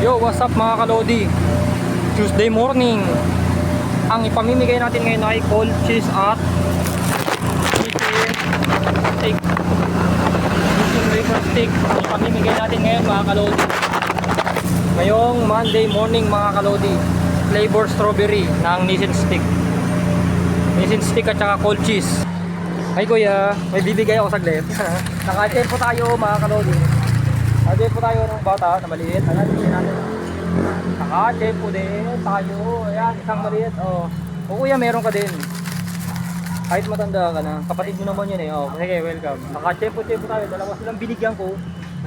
Yo, what's up mga kalodi? Tuesday morning. Ang ipamimigay natin ngayon ay cold cheese at chicken steak. Chicken liver steak. Ang ipamimigay natin ngayon mga kalodi. Ngayong Monday morning mga kalodi. Flavor strawberry ng Nissin stick. Nissin stick at saka cold cheese. Ay kuya, may bibigay ako saglit. Naka-tempo tayo mga kalodi. Naka-tempo tayo ng bata na maliit. Ayan, bigyan natin. Naka-tempo din tayo. Ayan, isang maliit. O kuya, meron ka din. Kahit matanda ka na. Kapatid mo naman yun eh. Sige, welcome. Naka-tempo tayo. Dalawa silang binigyan ko.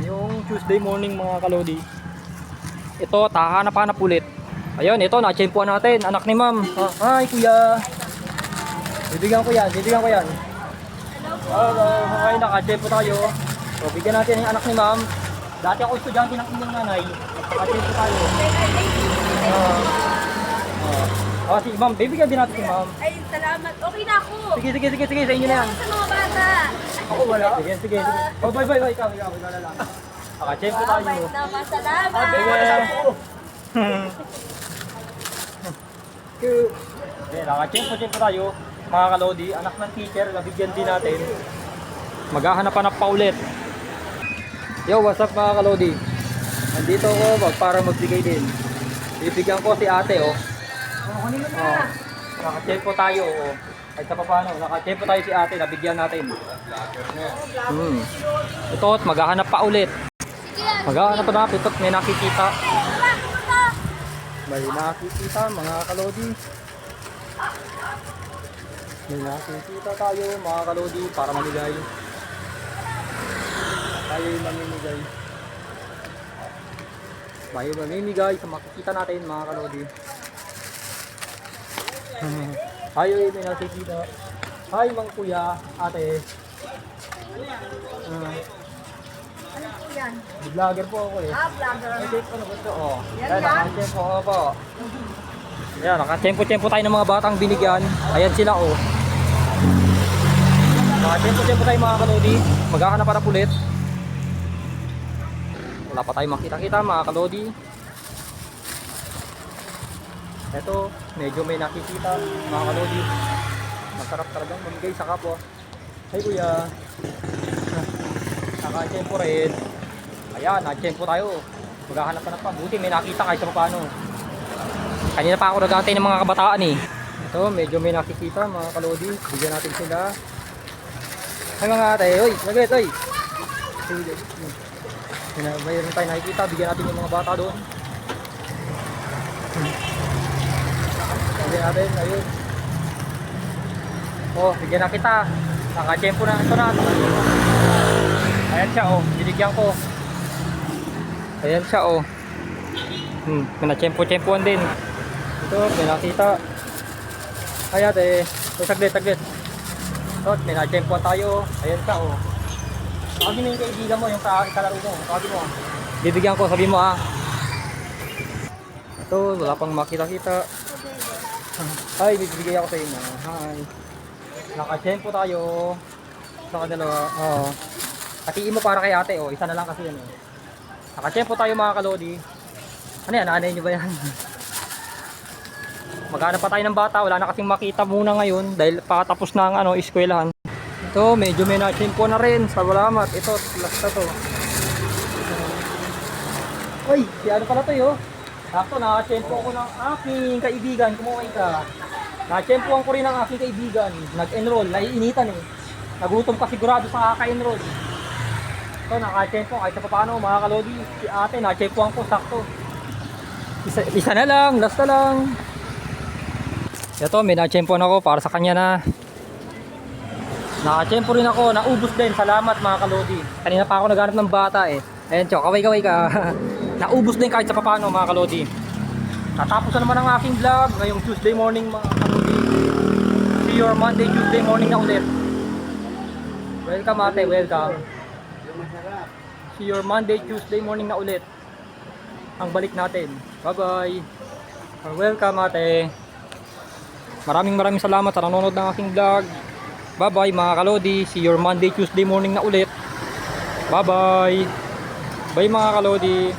Ngayong Tuesday morning mga kalodi. Ito, tahanap-hanap ulit. Ayun, ito, na-tempoan natin. Anak ni ma'am. Hi kuya. Bibigyan ko yan. Okay, naka-tempo tayo. So, bigyan natin yung anak ni ma'am. Dati ako estudyante ng inyong nanay. Naka-tempo tayo. Si ma'am, bibigyan din natin si ma'am. Ay, salamat. Okay na ako. Sige, sa inyo na yan. Sa mga bata. Ako wala. Sige. Bye, ikaw na lang. Naka-tempo tayo. Bye naman. Salamat. Naka-tempo tayo. Mga kalodi, anak ng teacher, nabigyan din natin. Maghahanap-hanap pa ulit. Yo, what's up mga kalodi? Nandito ako para magbigay din. Bibigyan ko si ate Naka-tempo tayo Kahit sa paano, naka-tempo tayo si ate, nabigyan natin. Ito, maghahanap pa ulit. Maghahanap pa ito, may nakikita. May nakikita mga kalodi. May nakikita tayo mga kalodi para mamigay. Tayo mamimigay sa makikita natin mga kalodi. Tayo may nakikita. Hi mga kuya, ate. Ano po yan? Vlogger po ako eh. Vlogger. Check ko na gusto. Yan. Naka-tempo ako po. Ayan, naka-tempo tayo ng mga batang binigyan. Ayan sila Naka-tempo tayo mga kalodi. Maghahanap para ulit. Wala pa tayo makita-kita mga kalodi. Ito, medyo may nakikita mga kalodi. Masarap talagang mamigay sa kapwa. Hi kuya. Naka-tempo rin. Ayan, naka-tempo tayo. Maghahanap pa. Buti may nakita kahit sa paano. Kanina pa ako nag-aantay ng mga kabataan eh. Ito, medyo may nakikita mga kalodi. Bigyan natin sila. Ay mga ate, oy, saglit, oy. Mayroon tayo nakikita, bigyan natin yung mga bata doon. Bigyan natin, ayun. Bigyan na kita. Naka-tempo na ito na. Ayan siya, binigyan ko. Ayan siya, Pina-tempo-tempoan din. Ito, pinakita. Ay ate, saglit. Ito, pina-tempoan tayo. Ayan siya, Tawagin mo yung kaibigan mo, yung kalaro mo. Tawagin mo. Bibigyan ko, sabi mo Ito, wala pang makita-kita. Ay, bibigay ako sa inyo. Hi. Naka-tempo tayo. Sa dalawa. Katiin mo para kay ate, Isa na lang kasi yan, Naka-tempo tayo mga kalodi. Ano yan? Nanay nyo ba yan? Maghanap pa tayo ng bata. Wala na kasing makita muna ngayon dahil pakatapos na ang eskwelahan. Ito, medyo may na-tempo na rin. Salamat. Ito, last na to. Uy, si ano pala to Sakto, naka-tempo ko ng aking kaibigan. Kumuhay ka. Na-tempoan ko rin ang aking kaibigan. Nag-enroll. Naiinitan Nagutom pa sigurado sa kaka-enroll. Ito, naka-tempo. Kahit sa paano mga kalodi. Si ate, na-tempoan ko. Sakto. Isa na lang. Last na lang. Ito, may na-tempoan ako para sa kanya na. Naka-tempo rin ako, naubos din. Salamat mga kalodi. Kanina pa ako naghanap ng bata Ayan, kaway ka. Naubos din kahit sa paano mga kalodi. Natapos na naman ang aking vlog ngayong Tuesday morning mga kalodi. See your Monday, Tuesday morning na ulit. Welcome ate, welcome. See your Monday, Tuesday morning na ulit. Ang balik natin. Bye bye. Welcome ate. Maraming salamat sa nanonood ng aking vlog. Bye bye mga kalodi. See your Monday, Tuesday morning na ulit. Bye bye. Bye mga kalodi.